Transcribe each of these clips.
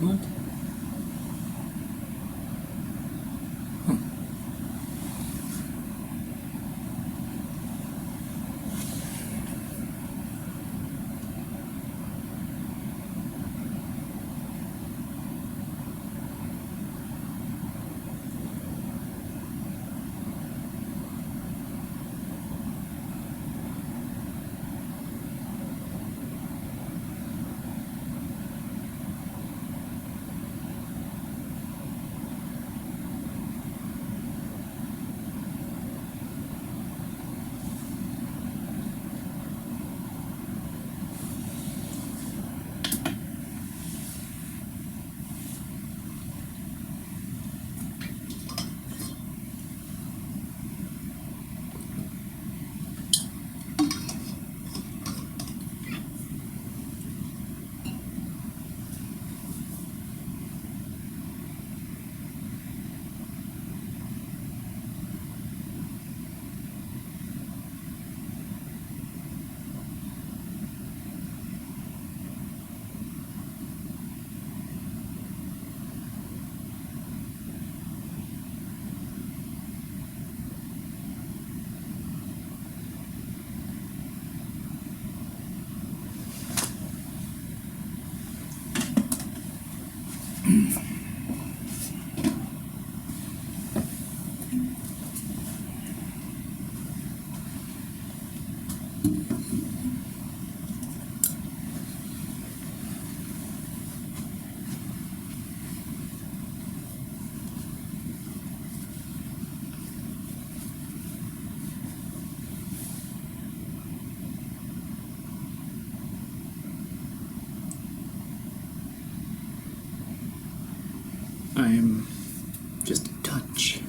What? I am just a touch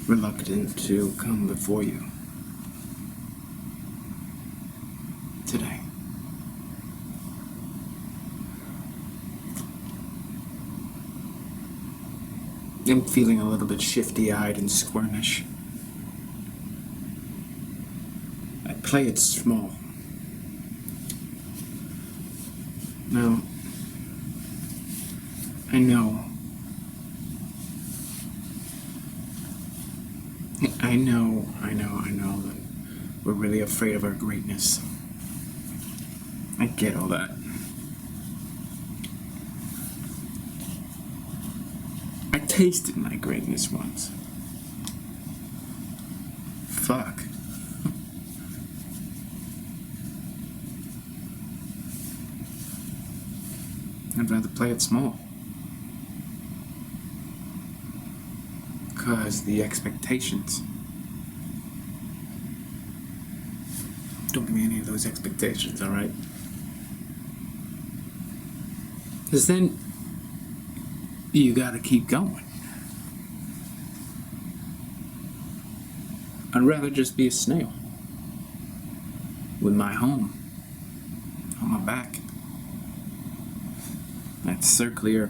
reluctant to come before you today. I'm feeling a little bit shifty-eyed and squirmish. I play it small. Now, I know that we're really afraid of our greatness. I get all that. I tasted my greatness once. Fuck. I'd rather play it small. Because the expectations. Don't give me any of those expectations, alright? Because then you gotta keep going. I'd rather just be a snail with my home on my back. That circular,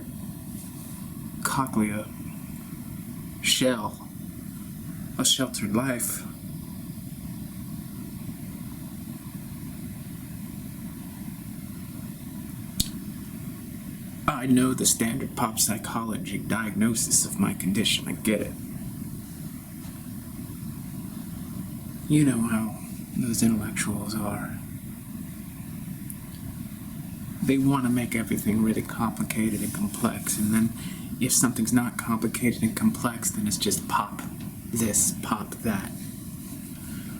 cochlear shell, a sheltered life. I know the standard pop psychology diagnosis of my condition, I get it. You know how those intellectuals are. They want to make everything really complicated and complex, and then if something's not complicated and complex, then it's just pop this, pop that.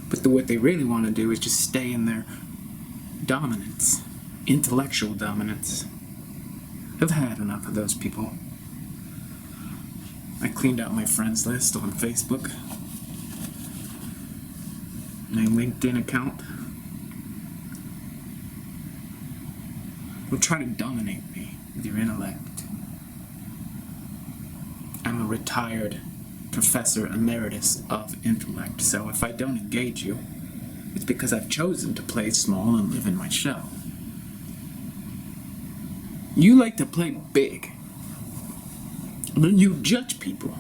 But what they really want to do is just stay in their dominance, intellectual dominance. I've had enough of those people. I cleaned out my friends list on Facebook, my LinkedIn account. Will try to dominate me with your intellect. I'm a retired professor emeritus of intellect, so if I don't engage you, it's because I've chosen to play small and live in my shell. You like to play big, but you judge people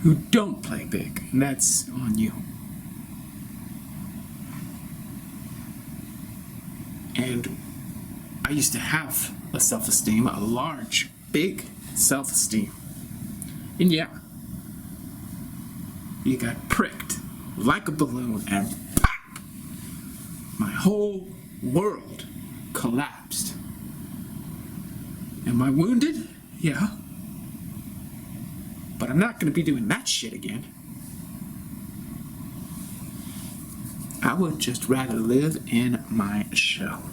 who don't play big, and that's on you. And I used to have a self-esteem, a large, big self-esteem. And yeah, you got pricked like a balloon and pop! My whole world collapsed. Am I wounded? Yeah. But I'm not going to be doing that shit again. I would just rather live in my shell.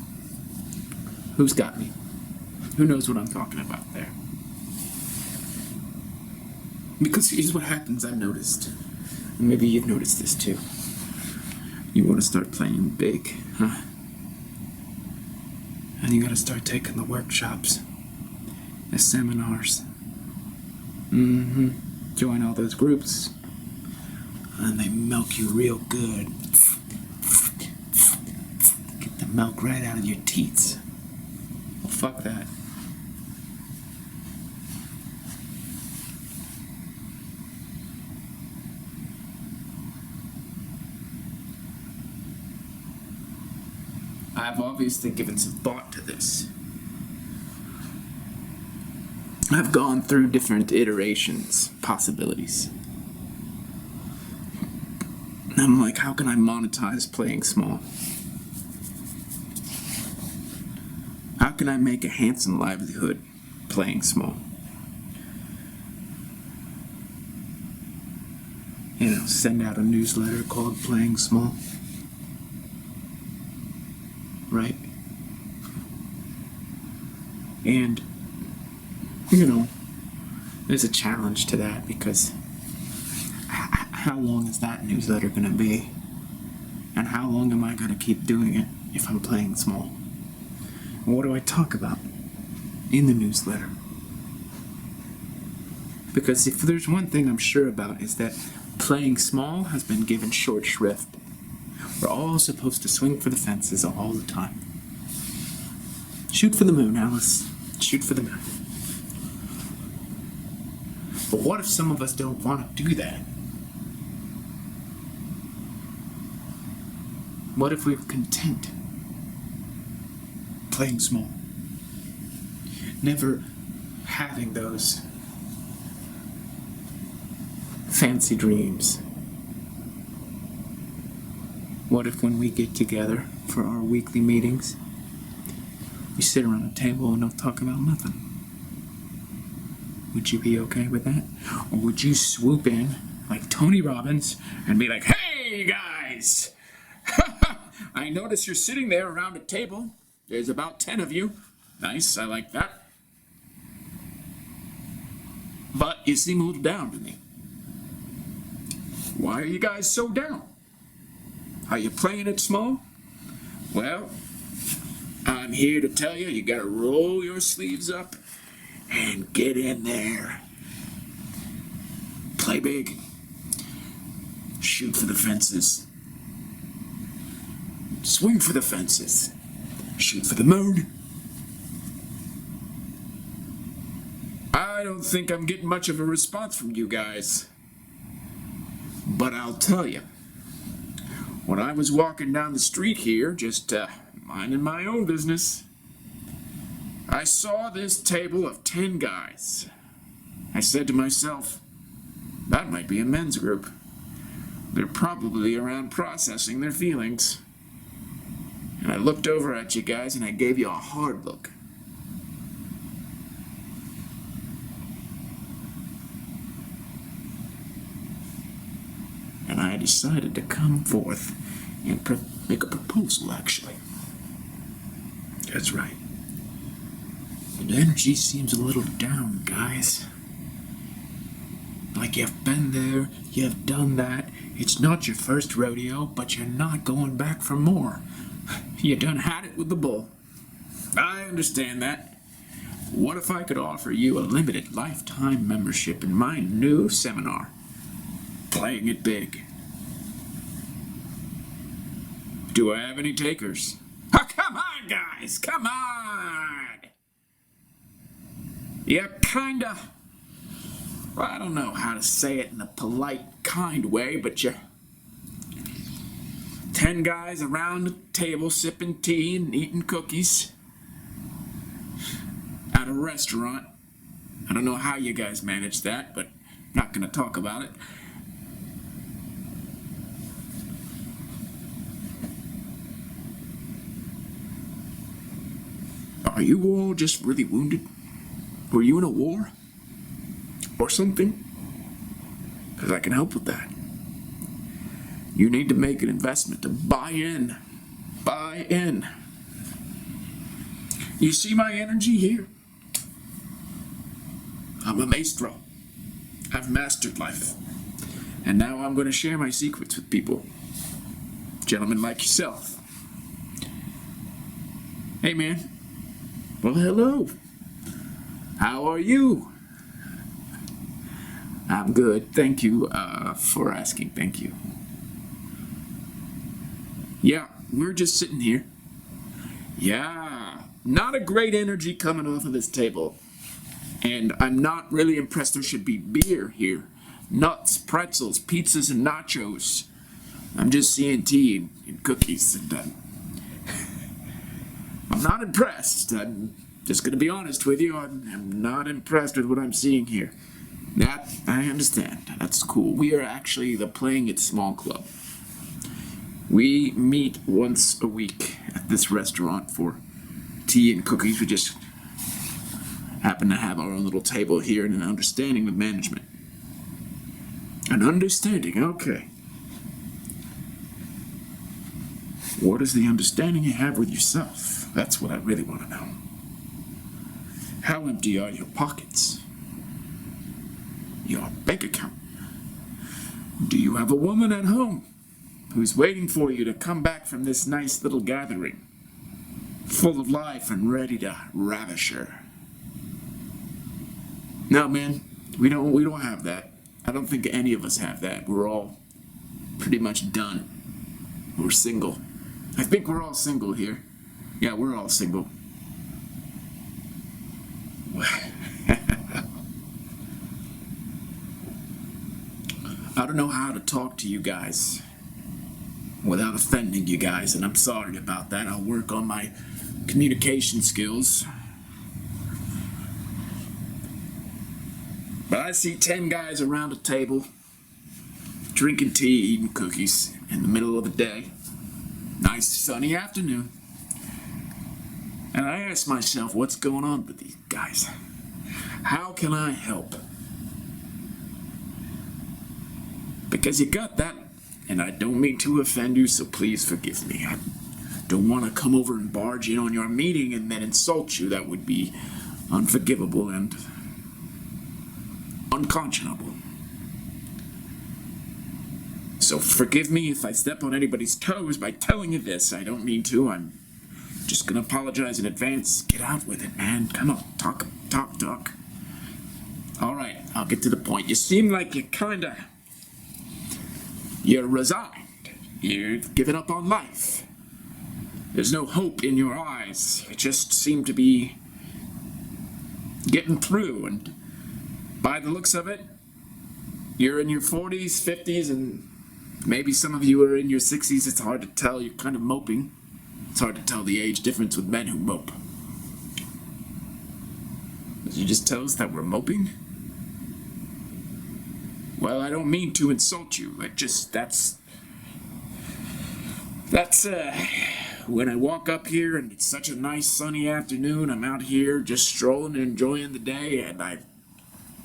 Who's got me? Who knows what I'm talking about there? Because here's what happens, I've noticed. And maybe you've noticed this too. You want to start playing big, huh? And you gotta start taking the workshops, the seminars. Join all those groups. And they milk you real good. Get the milk right out of your teats. Well, fuck that. I've obviously given some thought to this. I've gone through different iterations, possibilities. I'm like, how can I monetize playing small? How can I make a handsome livelihood playing small? You know, send out a newsletter called Playing Small. Right? And, you know, there's a challenge to that because how long is that newsletter going to be? And how long am I going to keep doing it if I'm playing small? And what do I talk about in the newsletter? Because if there's one thing I'm sure about is that playing small has been given short shrift. We're all supposed to swing for the fences all the time. Shoot for the moon, Alice. Shoot for the moon. But what if some of us don't want to do that? What if we're content playing small? Never having those fancy dreams. What if when we get together for our weekly meetings, we sit around a table and don't talk about nothing? Would you be okay with that? Or would you swoop in like Tony Robbins and be like, hey guys, I notice you're sitting there around a table. There's about 10 of you. Nice, I like that. But you seem a little down to me. Why are you guys so down? Are you playing it small? Well, I'm here to tell you, you gotta roll your sleeves up and get in there. Play big. Shoot for the fences. Swing for the fences. Shoot for the moon. I don't think I'm getting much of a response from you guys. But I'll tell you, when I was walking down the street here, just minding my own business, I saw this table of 10 guys. I said to myself, that might be a men's group. They're probably around processing their feelings. And I looked over at you guys and I gave you a hard look. And I decided to come forth and make a proposal, actually. That's right. The energy seems a little down, guys. Like you've been there, you've done that. It's not your first rodeo, but you're not going back for more. You done had it with the bull. I understand that. What if I could offer you a limited lifetime membership in my new seminar? Playing it big. Do I have any takers? Oh, come on, guys, come on! You kinda... Well, I don't know how to say it in a polite, kind way, but you 10 guys around the table sipping tea and eating cookies at a restaurant. I don't know how you guys manage that, but I'm not going to talk about it. Are you all just really wounded? Were you in a war? Or something? Because I can help with that. You need to make an investment to buy in. Buy in. You see my energy here? I'm a maestro. I've mastered life. And now I'm going to share my secrets with people. Gentlemen like yourself. Hey, man. Well, hello. How are you? I'm good. Thank you for asking. Thank you. Yeah, we're just sitting here. Yeah, not a great energy coming off of this table. And I'm not really impressed. There should be beer here. Nuts, pretzels, pizzas, and nachos. I'm just seeing tea and cookies. And I'm not impressed. I'm just going to be honest with you. I'm not impressed with what I'm seeing here. That, I understand. That's cool. We are actually the Playing It Small Club. We meet once a week at this restaurant for tea and cookies. We just happen to have our own little table here and an understanding with management. An understanding, okay. What is the understanding you have with yourself? That's what I really want to know. How empty are your pockets? Your bank account? Do you have a woman at home who's waiting for you to come back from this nice little gathering, full of life and ready to ravish her? No, man, we don't have that. I don't think any of us have that. We're all pretty much done. We're single. I think we're all single here. Yeah, we're all single. I don't know how to talk to you guys without offending you guys, and I'm sorry about that. I'll work on my communication skills. But I see 10 guys around a table, drinking tea, eating cookies in the middle of the day. Nice sunny afternoon. And I ask myself, what's going on with these guys? How can I help? Because you got that, and I don't mean to offend you, so please forgive me. I don't want to come over and barge in on your meeting and then insult you. That would be unforgivable and unconscionable. So forgive me if I step on anybody's toes by telling you this. I don't mean to. I'm just gonna apologize in advance. Get out with it, man. Come on, talk. All right, I'll get to the point. You seem like you're resigned. You've given up on life. There's no hope in your eyes. You just seem to be getting through, and by the looks of it, you're in your 40s, 50s, and maybe some of you are in your 60s. It's hard to tell. You're kind of moping. It's hard to tell the age difference with men who mope. Did you just tell us that we're moping? Well, I don't mean to insult you. That's when I walk up here and it's such a nice sunny afternoon. I'm out here just strolling and enjoying the day, and I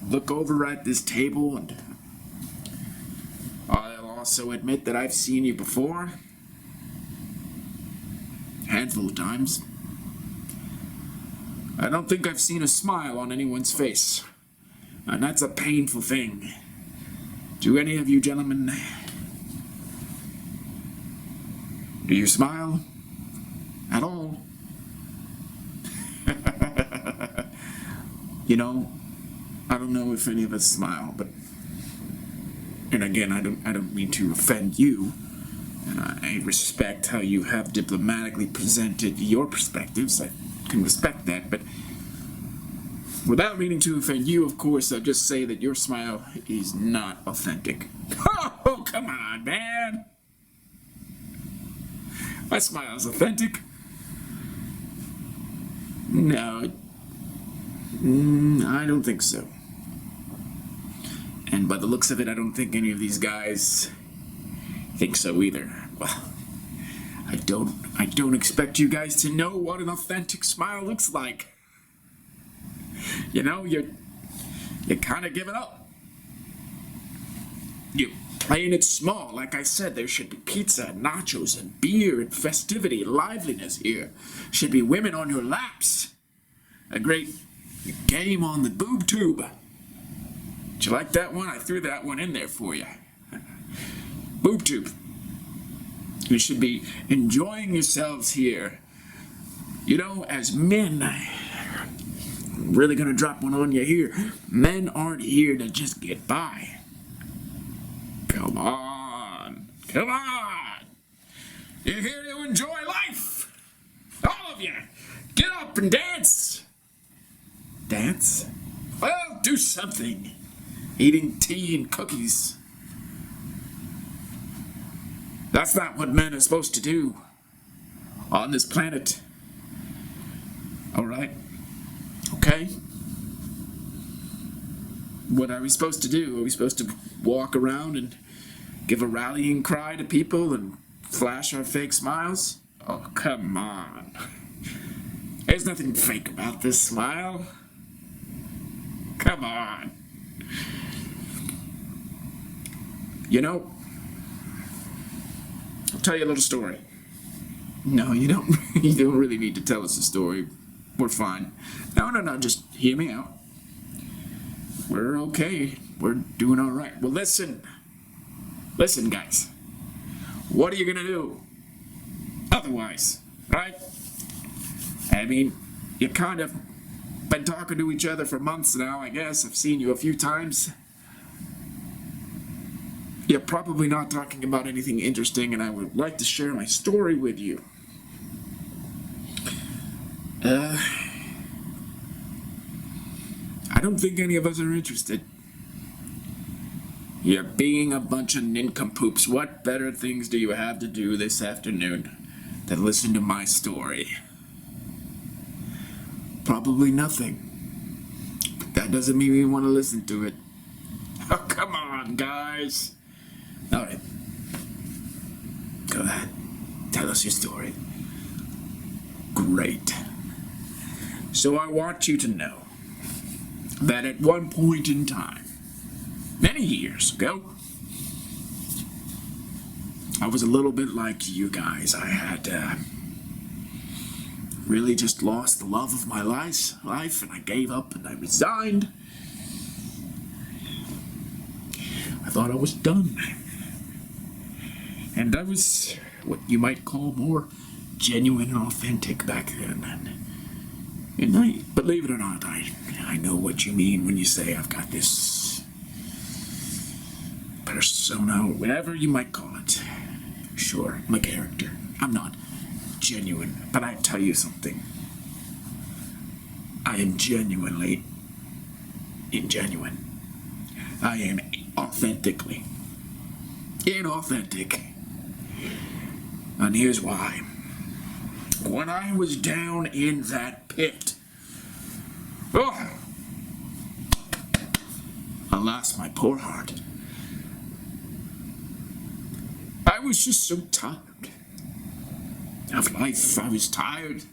look over at this table, and I'll also admit that I've seen you before. A handful of times. I don't think I've seen a smile on anyone's face, and that's a painful thing. Do any of you gentlemen, do you smile at all? You know, I don't know if any of us smile, but, and again, I don't mean to offend you, and I respect how you have diplomatically presented your perspectives. I can respect that, but without meaning to offend you, of course, I'll just say that your smile is not authentic. Oh, come on, man! My smile's authentic. No, I don't think so. And by the looks of it, I don't think any of these guys think so either. Well, I don't expect you guys to know what an authentic smile looks like. You know, you're kind of giving up. You're playing it small. Like I said, there should be pizza and nachos and beer and festivity and liveliness here. Should be women on your laps. A great game on the boob tube. Did you like that one? I threw that one in there for you. Boob tube. You should be enjoying yourselves here. You know, as men, I'm really gonna drop one on you here. Men aren't here to just get by. Come on. Come on. You're here to enjoy life. All of you. Get up and dance. Dance? Well, do something. Eating tea and cookies. That's not what men are supposed to do on this planet. All right? Okay? What are we supposed to do? Are we supposed to walk around and give a rallying cry to people and flash our fake smiles? Oh, come on. There's nothing fake about this smile. Come on. You know, I'll tell you a little story. No, you don't. You don't really need to tell us a story. We're fine. No, just hear me out. We're okay. We're doing all right. Well, listen. Listen, guys. What are you gonna do otherwise, right? I mean, you kind of been talking to each other for months now, I guess. I've seen you a few times. You're probably not talking about anything interesting, and I would like to share my story with you. I don't think any of us are interested. You're being a bunch of nincompoops. What better things do you have to do this afternoon than listen to my story? Probably nothing. But that doesn't mean we want to listen to it. Oh, come on, guys. All right. Go ahead. Tell us your story. Great. So I want you to know that at one point in time, many years ago, I was a little bit like you guys. I had really just lost the love of my life, and I gave up and I resigned. I thought I was done. And I was what you might call more genuine and authentic back then. And I, believe it or not, I know what you mean when you say I've got this persona, or whatever you might call it. Sure, I'm a character. I'm not genuine, but I tell you something. I am genuinely ingenuine. I am authentically inauthentic. And here's why. When I was down in that pit, alas, my poor heart, I was just so tired of life. I was tired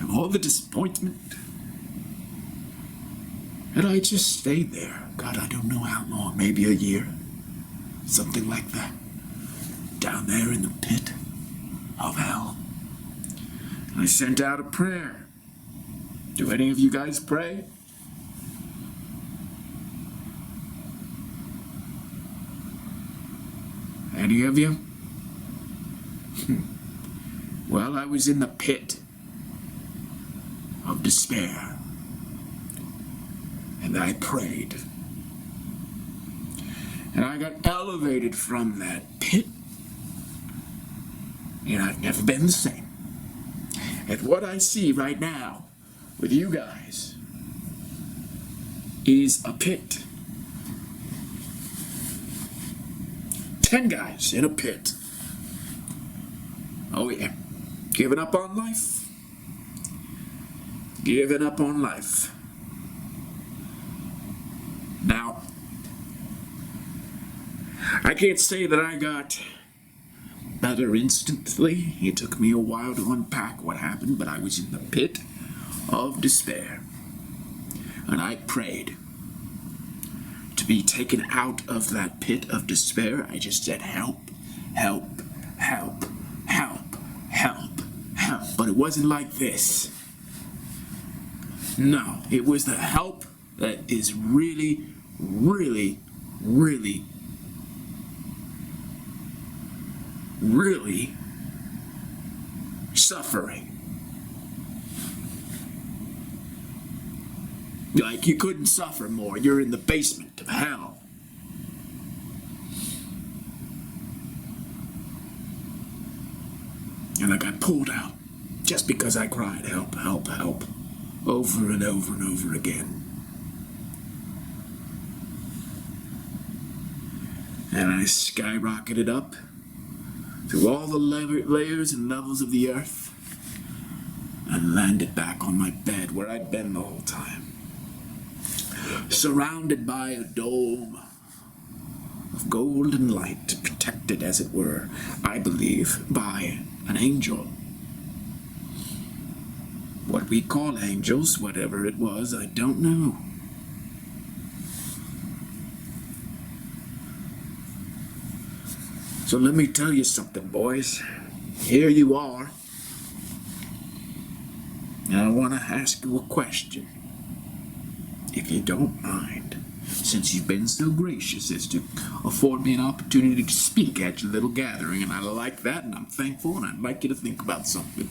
of all the disappointment. And I just stayed there. God, I don't know how long, maybe a year. Something like that. Down there in the pit of hell. And I sent out a prayer. Do any of you guys pray? Any of you? Well, I was in the pit of despair. And I prayed. And I got elevated from that pit. And I've never been the same. And what I see right now with you guys is a pit. 10 guys in a pit. Oh yeah. Giving up on life. Giving up on life. Now, I can't say that I got better instantly. It took me a while to unpack what happened, but I was in the pit of despair. And I prayed to be taken out of that pit of despair. I just said, help, help, help, help, help, help. But it wasn't like this. No, it was the help that is really, really, really, really suffering. Like you couldn't suffer more. You're in the basement of hell. And I got pulled out just because I cried, help, help, help, over and over and over again. And I skyrocketed up through all the layers and levels of the earth and landed back on my bed where I'd been the whole time. Surrounded by a dome of golden light, protected as it were, I believe, by an angel. What we call angels, whatever it was, I don't know. So let me tell you something, boys. Here you are. And I want to ask you a question, if you don't mind, since you've been so gracious as to afford me an opportunity to speak at your little gathering, and I like that, and I'm thankful, and I'd like you to think about something.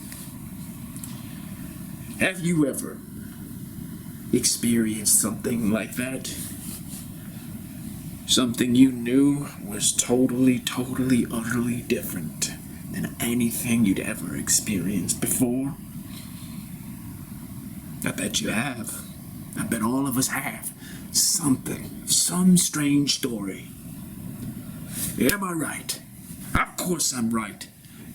Have you ever experienced something like that? Something you knew was totally, utterly different than anything you'd ever experienced before? I bet you have. I bet all of us have. Something, some strange story. Am I right? Of course I'm right.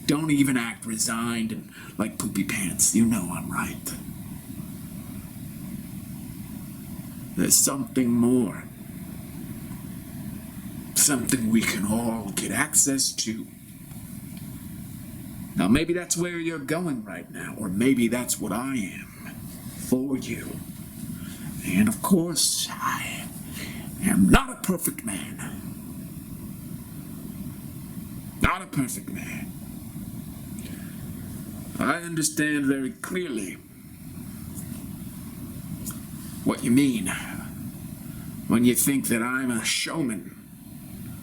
Don't even act resigned and like poopy pants. You know I'm right. There's something more. Something we can all get access to. Now maybe that's where you're going right now, or maybe that's what I am for you. And of course, I am not a perfect man. Not a perfect man. I understand very clearly what you mean when you think that I'm a showman,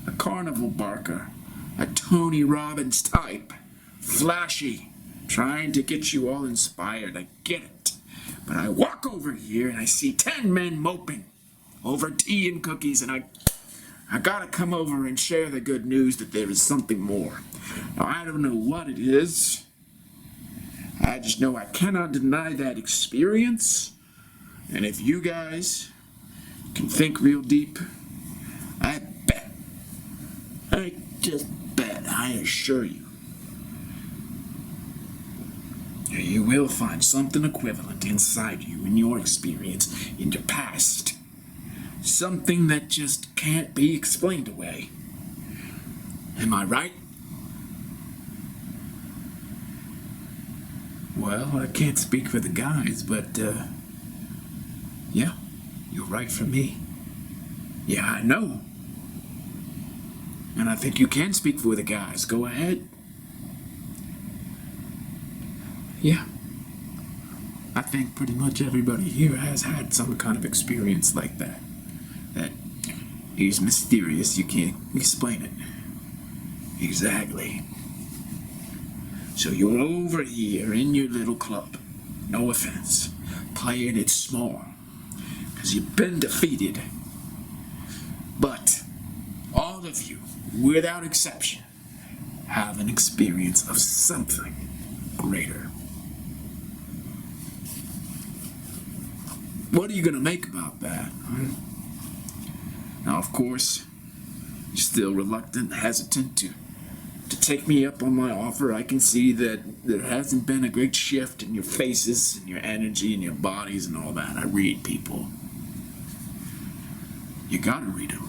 a carnival barker, a Tony Robbins type, flashy, trying to get you all inspired. I get it. But I walk over here and I see 10 men moping over tea and cookies, and I gotta come over and share the good news that there is something more. Now, I don't know what it is. I just know I cannot deny that experience. And if you guys can think real deep, I just bet, I assure you, you will find something equivalent inside you in your experience, in your past. Something that just can't be explained away. Am I right? Well, I can't speak for the guys, but, yeah, you're right for me. Yeah, I know. And I think you can speak for the guys. Go ahead. Yeah. I think pretty much everybody here has had some kind of experience like that. That is mysterious, you can't explain it. Exactly. So you're over here in your little club, no offense, playing it small, because you've been defeated. But all of you, without exception, have an experience of something greater. What are you going to make about that? Now, of course, you're still reluctant, hesitant to to take me up on my offer. I can see that there hasn't been a great shift in your faces and your energy and your bodies and all that. I read people. You gotta read them.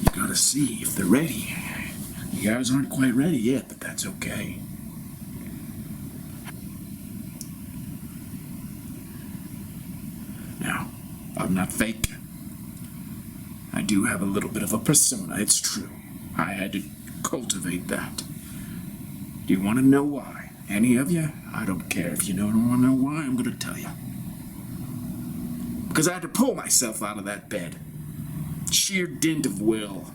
You gotta see if they're ready. You guys aren't quite ready yet, but that's okay. Now, I'm not fake. I do have a little bit of a persona, it's true. I had to cultivate that. Do you want to know why? Any of you? I don't care. If you don't want to know why, I'm going to tell you. Because I had to pull myself out of that bed. Sheer dint of will.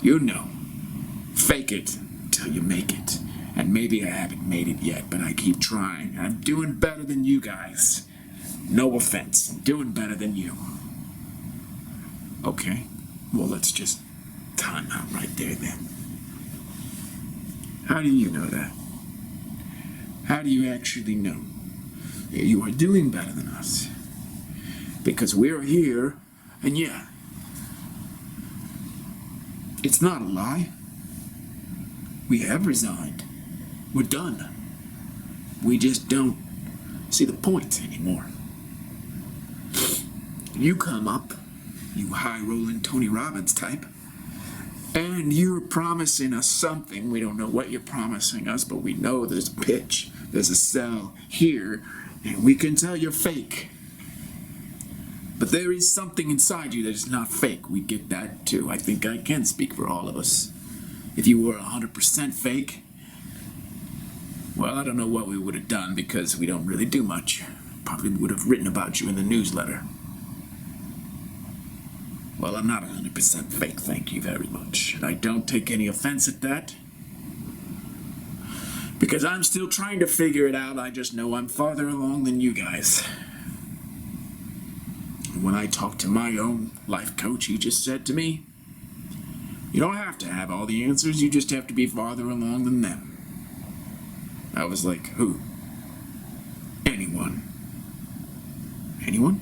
You know. Fake it till you make it. And maybe I haven't made it yet, but I keep trying. I'm doing better than you guys. No offense. I'm doing better than you. Okay. Well, let's just time out right there then. How do you know that? How do you actually know that you are doing better than us? Because we're here, and yeah, it's not a lie. We have resigned. We're done. We just don't see the point anymore. You come up, you high-rolling Tony Robbins type, and you're promising us something. We don't know what you're promising us, but we know there's a pitch, there's a sell here, and we can tell you're fake. But there is something inside you that is not fake. We get that too. I think I can speak for all of us. If you were 100% fake, well, I don't know what we would have done because we don't really do much. Probably would have written about you in the newsletter. Well, I'm not 100% fake, thank you very much. And I don't take any offense at that. Because I'm still trying to figure it out. I just know I'm farther along than you guys. When I talked to my own life coach, he just said to me, you don't have to have all the answers, you just have to be farther along than them. I was like, who? Anyone. Anyone?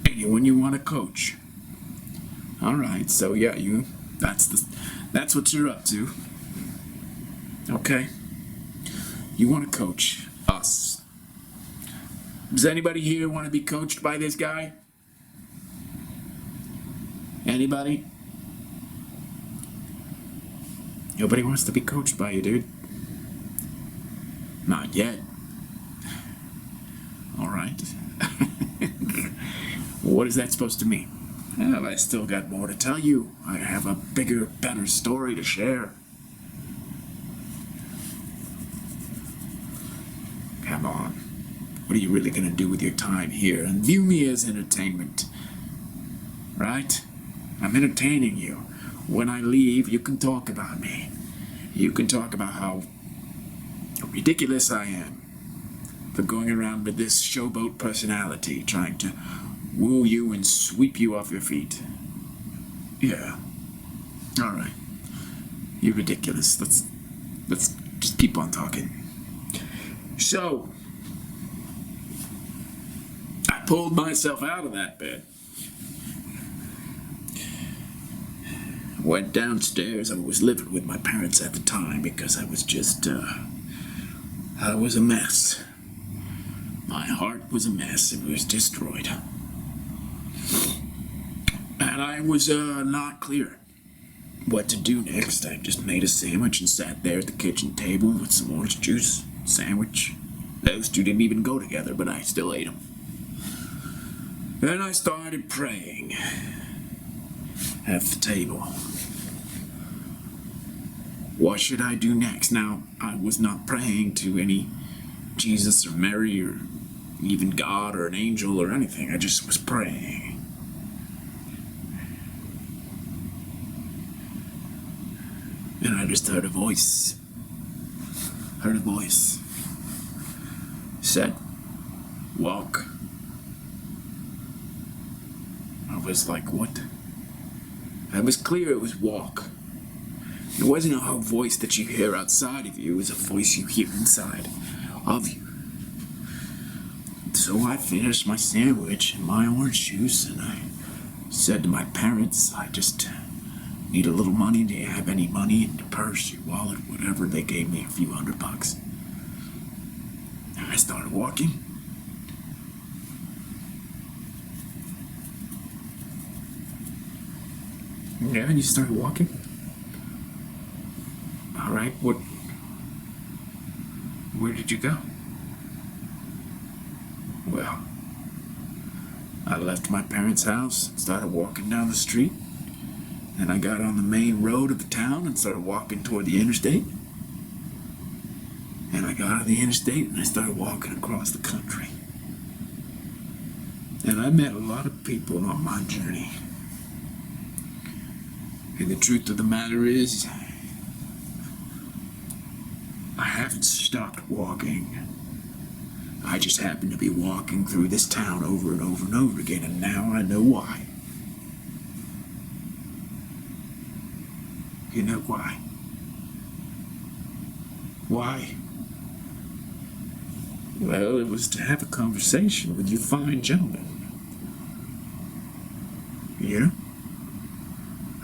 Anyone you want to coach. All right, so yeah, that's what you're up to. Okay. You want to coach us. Does anybody here want to be coached by this guy? Anybody? Nobody wants to be coached by you, dude. Not yet. All right. What is that supposed to mean? Well, I still got more to tell you. I have a bigger, better story to share. Come on. What are you really going to do with your time here? And view me as entertainment. Right? I'm entertaining you. When I leave, you can talk about me. You can talk about how ridiculous I am for going around with this showboat personality, trying to woo you and sweep you off your feet. Yeah. All right. You're ridiculous. Let's just keep on talking. So, I pulled myself out of that bed. Went downstairs. I was living with my parents at the time because I was just, I was a mess. My heart was a mess. It was destroyed. And I was not clear what to do next. I just made a sandwich and sat there at the kitchen table with some orange juice. Sandwich. Those two didn't even go together, but I still ate them. Then I started praying at the table. What should I do next? Now, I was not praying to any Jesus or Mary or even God or an angel or anything. I just was praying. And I just heard a voice. Said, walk. I was like, what? I was clear it was walk. It wasn't a voice that you hear outside of you. It was a voice you hear inside of you. So I finished my sandwich and my orange juice, and I said to my parents, I just Need a little money? Do you have any money in your purse, your wallet, whatever? They gave me a few $100. And I started walking. Yeah, and you started walking? All right, where did you go? Well, I left my parents' house and started walking down the street. And I got on the main road of the town and started walking toward the interstate. And I got on the interstate and I started walking across the country. And I met a lot of people on my journey. And the truth of the matter is, I haven't stopped walking. I just happen to be walking through this town over and over and over again, and now I know why. You know why? Why? Well, it was to have a conversation with you fine gentlemen. You know?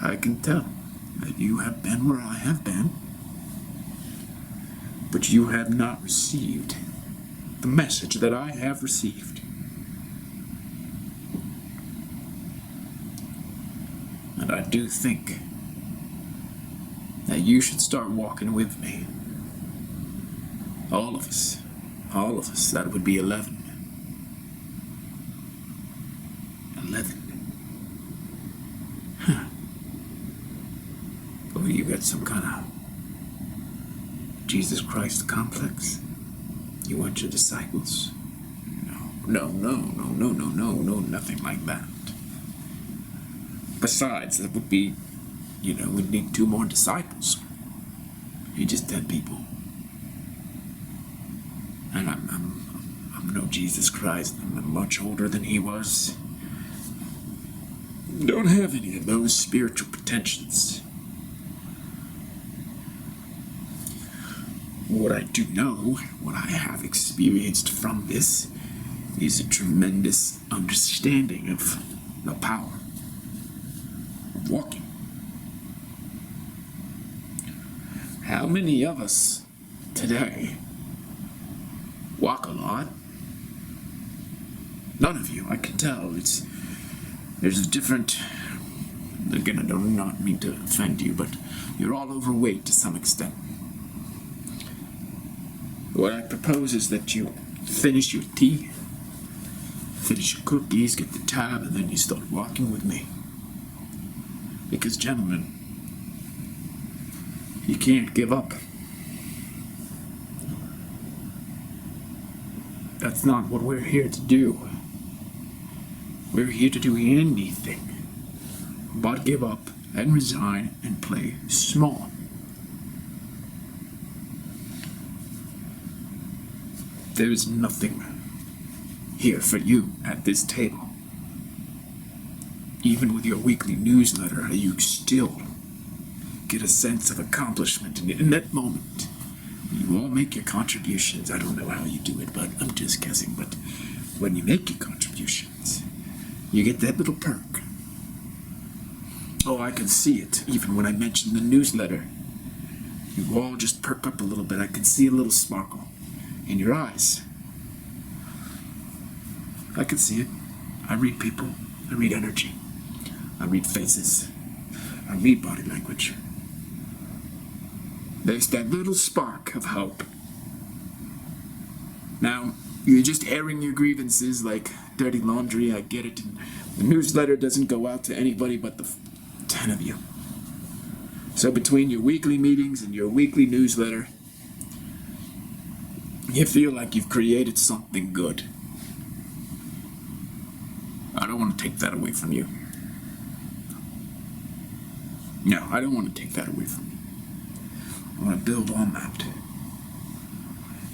I can tell that you have been where I have been, but you have not received the message that I have received. And I do think that you should start walking with me. All of us, that would be 11. 11. Huh. Oh, you got some kind of Jesus Christ complex? You want your disciples? No, nothing like that. Besides, that would be, we'd need 2 more disciples. You're just 10 people. And I'm no Jesus Christ. I'm much older than he was. Don't have any of those spiritual pretensions. What I do know, what I have experienced from this, is a tremendous understanding of the power of walking. How many of us today walk a lot? None of you, I can tell. There's a different, again, I do not mean to offend you, but you're all overweight to some extent. What I propose is that you finish your tea, finish your cookies, get the tab, and then you start walking with me. Because, gentlemen, you can't give up. That's not what we're here to do. We're here to do anything but give up and resign and play small. There is nothing here for you at this table. Even with your weekly newsletter, you still get a sense of accomplishment. And in that moment, you all make your contributions. I don't know how you do it, but I'm just guessing. But when you make your contributions, you get that little perk. Oh, I can see it. Even when I mentioned the newsletter, you all just perk up a little bit. I can see a little sparkle in your eyes. I can see it. I read people. I read energy. I read faces. I read body language. There's that little spark of hope. Now, you're just airing your grievances like dirty laundry, I get it. And the newsletter doesn't go out to anybody but the 10 of you. So between your weekly meetings and your weekly newsletter, you feel like you've created something good. I don't want to take that away from you. No, I don't want to take that away from you. I want to build on that.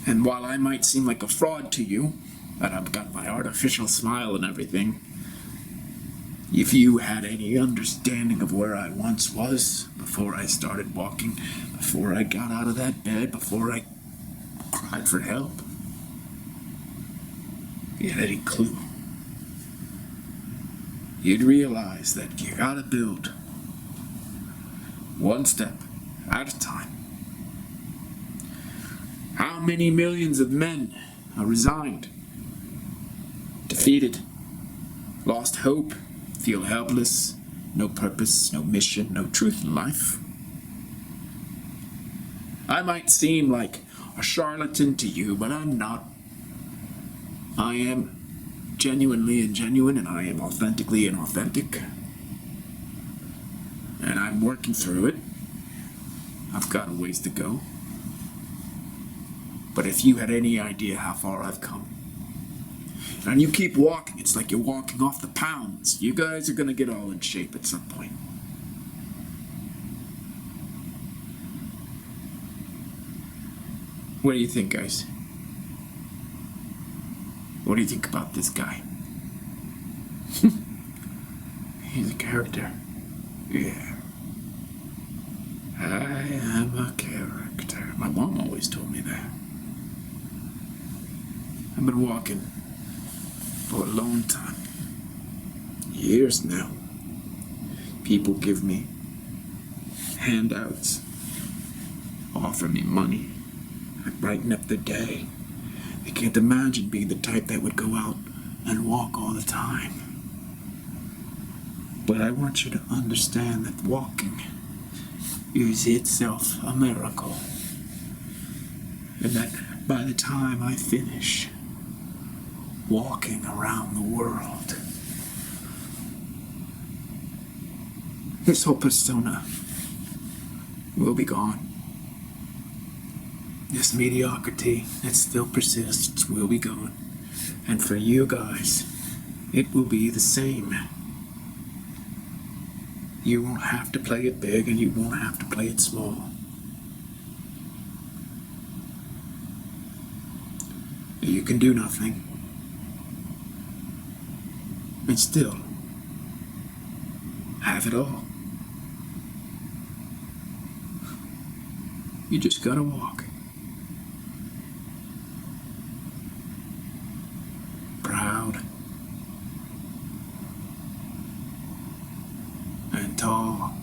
And while I might seem like a fraud to you, that I've got my artificial smile and everything, if you had any understanding of where I once was before I started walking, before I got out of that bed, before I cried for help, if you had any clue, you'd realize that you gotta build one step at a time. How many millions of men are resigned, defeated, lost hope, feel helpless, no purpose, no mission, no truth in life? I might seem like a charlatan to you, but I'm not. I am genuinely ingenuine, and I am authentically inauthentic. And I'm working through it. I've got a ways to go. But if you had any idea how far I've come, and you keep walking, it's like you're walking off the pounds. You guys are gonna get all in shape at some point. What do you think, guys? What do you think about this guy? He's a character. Yeah. I am a character. My mom always told me that. I've been walking for a long time. Years now. People give me handouts, offer me money. I brighten up their day. They can't imagine being the type that would go out and walk all the time. But I want you to understand that walking is itself a miracle. And that by the time I finish walking around the world, this whole persona will be gone. This mediocrity that still persists will be gone. And for you guys, it will be the same. You won't have to play it big, and you won't have to play it small. You can do nothing and still have it all. You just gotta walk. Proud and tall